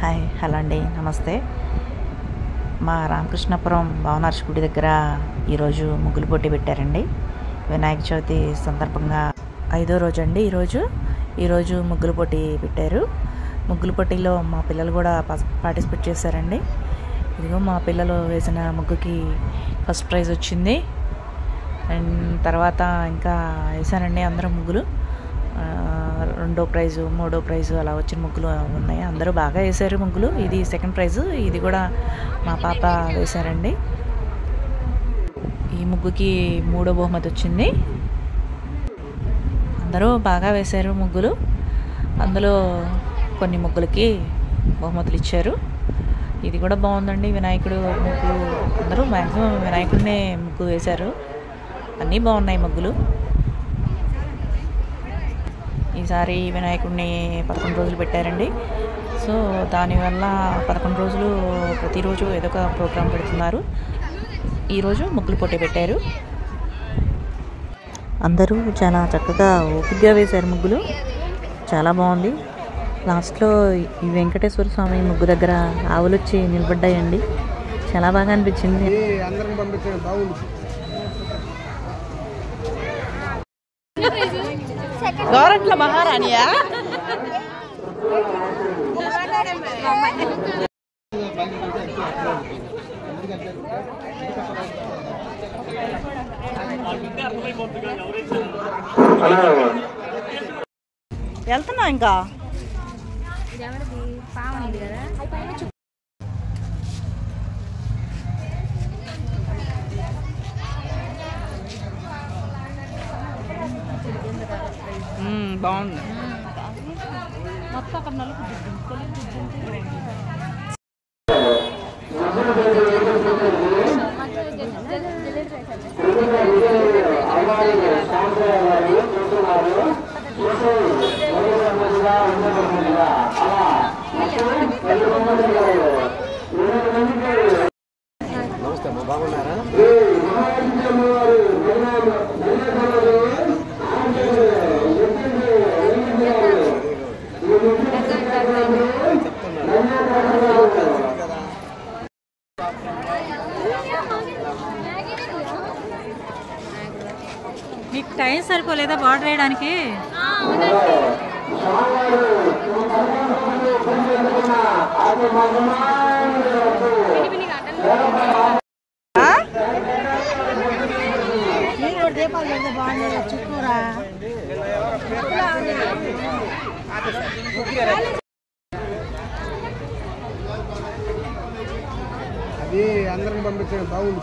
Hi hello అండి, నమస్తే. మా రామకృష్ణపురం భవనార్ష్ గుడి దగ్గర ఈరోజు ముగ్గులు పోటీ పెట్టారండి. వినాయక చవితి సందర్భంగా 5వ రోజు అండి. ఈరోజు ముగ్గులు పోటీ పెట్టారు. ముగ్గులు పోటీలో మా పిల్లలు కూడా పార్టిసిపేట్ చేశారండి. ఇదిగో మా పిల్లలు వేసిన ముగ్గుకి ఫస్ట్ ప్రైజ్ వచ్చింది. అండ్ తర్వాత ఇంకా వేసానండి అందరూ ముగ్గులు. 2వ ప్రైజు, 3వ ప్రైజు అలా వచ్చిన ముగ్గులు ఉన్నాయి. అందరూ బాగా వేశారు ముగ్గులు. ఇది సెకండ్ ప్రైజు, ఇది కూడా మా పాప వేశారండి. ఈ ముగ్గుకి 3వ బహుమతి వచ్చింది. అందరూ బాగా వేశారు ముగ్గులు. అందులో కొన్ని ముగ్గులకి బహుమతులు ఇచ్చారు. ఇది కూడా బాగుందండి. వినాయకుడు ముగ్గు, అందరూ మ్యాక్సిమం వినాయకుడినే ముగ్గు వేశారు. అన్నీ బాగున్నాయి ముగ్గులు. ఈసారి వినాయకుడిని 11 రోజులు పెట్టారండి. సో దానివల్ల 11 రోజులు ప్రతిరోజు ఏదో ఒక ప్రోగ్రాం పెడుతున్నారు. ఈరోజు ముగ్గులు పోటీ పెట్టారు. అందరూ చాలా చక్కగా ఓపికగా వేశారు ముగ్గులు. చాలా బాగుంది. లాస్ట్లో ఈ వెంకటేశ్వర స్వామి ముగ్గు దగ్గర ఆవులు వచ్చి నిలబడ్డాయండి. చాలా బాగా అనిపించింది. గౌరట్ల మహారాణియా? వెళ్తున్నా ఇంకా బాగుంది. మొత్తం అక్కడ నలుపు నమస్తే, బాగున్నారా? మీకు టైం సరిపోలేదా బార్డర్ వేయడానికి? అది అందరికి పంపించండి, బాగుంది.